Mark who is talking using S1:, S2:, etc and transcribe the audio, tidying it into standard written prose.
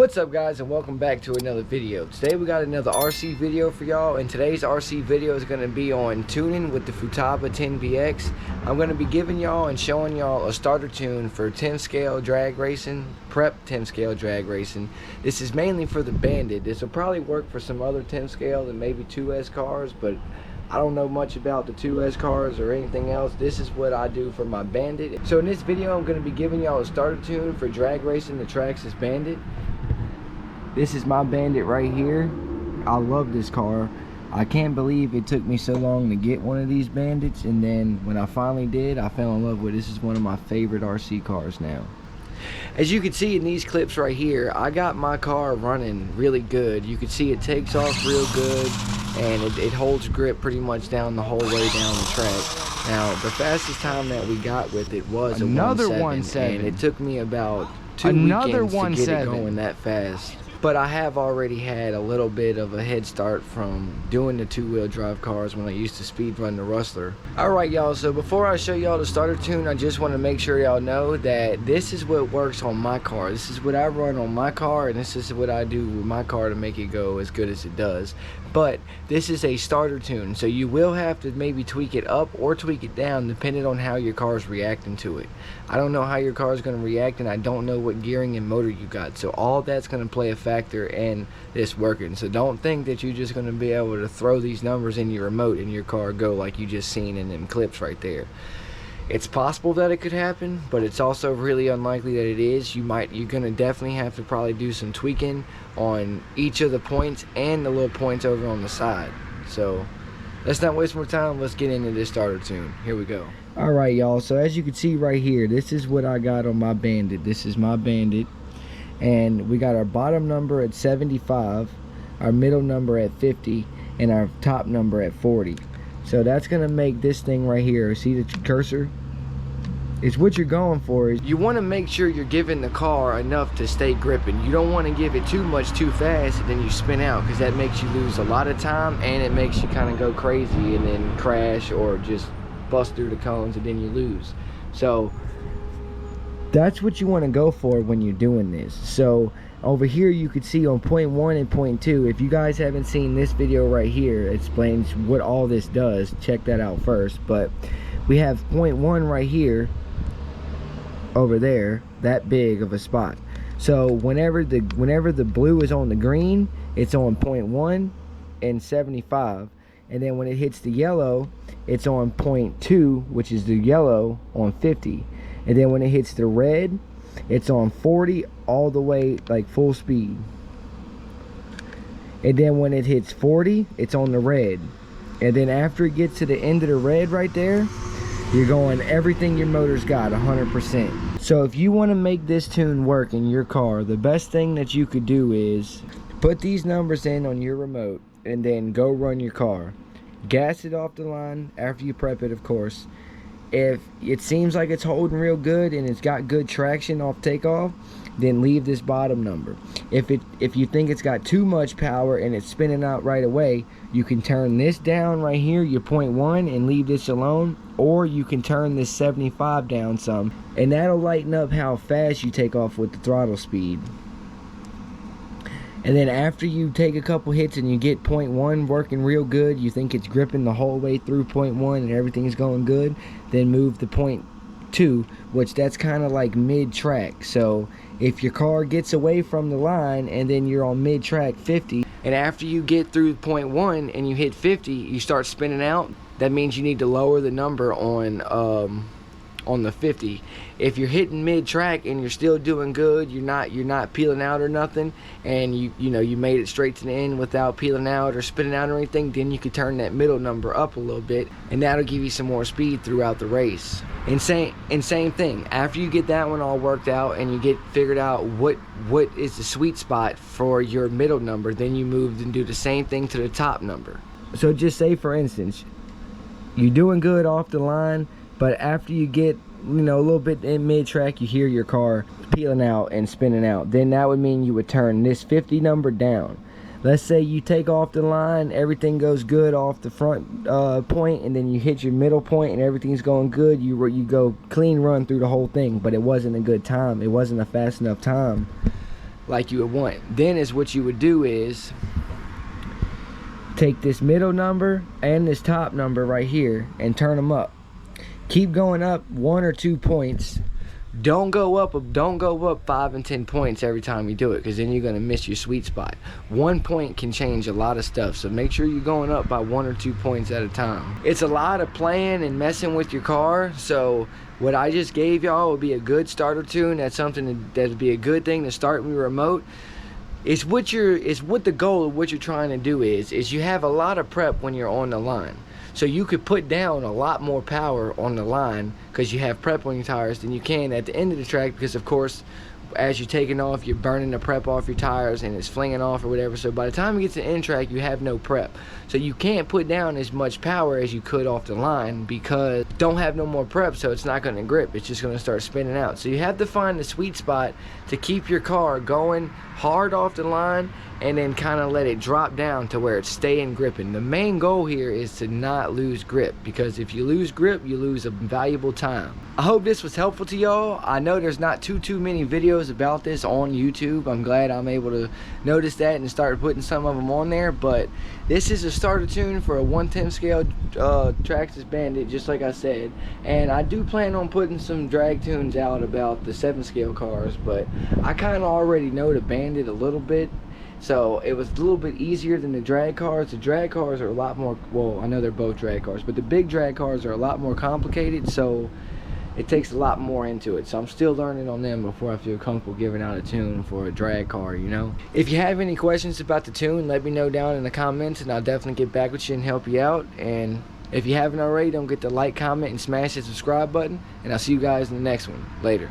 S1: What's up, guys, and welcome back to another video. Today we got another RC video for y'all, and today's RC video is going to be on tuning with the Futaba 10PX. I'm going to be giving y'all and showing y'all a starter tune for 10 scale drag racing, prep 10 scale drag racing. This is mainly for the Bandit. This will probably work for some other 10 scale and maybe 2S cars, but I don't know much about the 2S cars or anything else. This is what I do for my Bandit. So in this video I'm going to be giving y'all a starter tune for drag racing the Traxxas Bandit. This is my Bandit right here. I love this car. I can't believe it took me so long to get one of these Bandits, and then when I finally did, I fell in love with it. This is one of my favorite RC cars now. As you can see in these clips right here, I got my car running really good. You can see it takes off real good, and it holds grip pretty much down the whole way down the track. Now, the fastest time that we got with it was another 1.7, and it took me about 2 weekends to get it going that fast. But I have already had a little bit of a head start from doing the two-wheel drive cars when I used to speed run the Rustler. Alright y'all, so before I show y'all the starter tune, I just want to make sure y'all know that this is what works on my car. This is what I run on my car, and this is what I do with my car to make it go as good as it does. But this is a starter tune, so you will have to maybe tweak it up or tweak it down depending on how your car is reacting to it. I don't know how your car is going to react, and I don't know what gearing and motor you got, so all that's going to play a factor in this working. So don't think that you're just going to be able to throw these numbers in your remote and your car go like you just seen in them clips right there. It's possible that it could happen, but it's also really unlikely that it is. You're going to definitely have to probably do some tweaking on each of the points and the little points over on the side. So let's not waste more time. Let's get into this starter tune. Here we go. Alright y'all, so as you can see right here, this is what I got on my Bandit. This is my Bandit, and we got our bottom number at 75, our middle number at 50, and our top number at 40. So that's gonna make this thing right here, see the cursor? It's what you're going for. You want to make sure you're giving the car enough to stay gripping. You don't want to give it too much too fast and then you spin out, because that makes you lose a lot of time, and it makes you kind of go crazy and then crash or just bust through the cones, and then you lose. So that's what you want to go for when you're doing this. So over here you could see on point 1 and point 2, if you guys haven't seen this video right here, it explains what all this does. Check that out first. But we have point 1 right here over there, that big of a spot. So whenever the blue is on the green, it's on point 1 and 75, and then when it hits the yellow, it's on point 2, which is the yellow, on 50, and then when it hits the red, it's on 40 all the way, like full speed. And then when it hits 40, it's on the red. And then after it gets to the end of the red right there, you're going everything your motor's got, 100%. So if you want to make this tune work in your car, the best thing that you could do is put these numbers in on your remote and then go run your car. Gas it off the line after you prep it, of course. If it seems like it's holding real good and it's got good traction off takeoff, then leave this bottom number. If you think it's got too much power and it's spinning out right away, you can turn this down right here, your point 1, and leave this alone, or you can turn this 75 down some, and that'll lighten up how fast you take off with the throttle speed. And then after you take a couple hits and you get point 1 working real good, you think it's gripping the whole way through point 1 and everything's going good, then move to point 2, which that's kind of like mid-track. So if your car gets away from the line and then you're on mid-track 50, and after you get through point 1 and you hit 50, you start spinning out, that means you need to lower the number on the 50. If you're hitting mid-track and you're still doing good, you're not peeling out or nothing, and you made it straight to the end without peeling out or spinning out or anything, then you could turn that middle number up a little bit, and that'll give you some more speed throughout the race. And same thing, after you get that one all worked out and you get figured out what is the sweet spot for your middle number, then you move and do the same thing to the top number. So just say, for instance, you're doing good off the line, but after you get a little bit in mid-track, you hear your car peeling out and spinning out, then that would mean you would turn this 50 number down. Let's say you take off the line, everything goes good off the front point, and then you hit your middle point and everything's going good. You go clean run through the whole thing, but it wasn't a good time. It wasn't a fast enough time like you would want. Then is what you would do is take this middle number and this top number right here and turn them up. Keep going up 1 or 2 points. Don't go up 5 and 10 points every time you do it, because then you're going to miss your sweet spot. 1 point can change a lot of stuff, so make sure you're going up by 1 or 2 points at a time. It's a lot of playing and messing with your car, so what I just gave y'all would be a good starter tune. That's something that'd be a good thing to start with your remote. It's what the goal of what you're trying to do is you have a lot of prep when you're on the line. So you could put down a lot more power on the line because you have prep on your tires than you can at the end of the track, because of course as you're taking off, you're burning the prep off your tires and it's flinging off or whatever. So by the time you get to the end track, you have no prep. So you can't put down as much power as you could off the line because you don't have no more prep, so it's not going to grip. It's just going to start spinning out. So you have to find the sweet spot to keep your car going hard off the line and then kind of let it drop down to where it's staying gripping. The main goal here is to not lose grip, because if you lose grip, you lose a valuable time. I hope this was helpful to y'all. I know there's not too many videos about this on YouTube. I'm glad I'm able to notice that and start putting some of them on there, but this is a starter tune for a 1/10 scale Traxxas Bandit, just like I said. And I do plan on putting some drag tunes out about the 7 scale cars, but I kind of already know the Bandit a little bit. So it was a little bit easier than the drag cars. The drag cars are a lot more, well, I know they're both drag cars, but the big drag cars are a lot more complicated, so it takes a lot more into it. So I'm still learning on them before I feel comfortable giving out a tune for a drag car, you know. If you have any questions about the tune, let me know down in the comments and I'll definitely get back with you and help you out. And if you haven't already, don't forget to like, comment, and smash the subscribe button. And I'll see you guys in the next one. Later.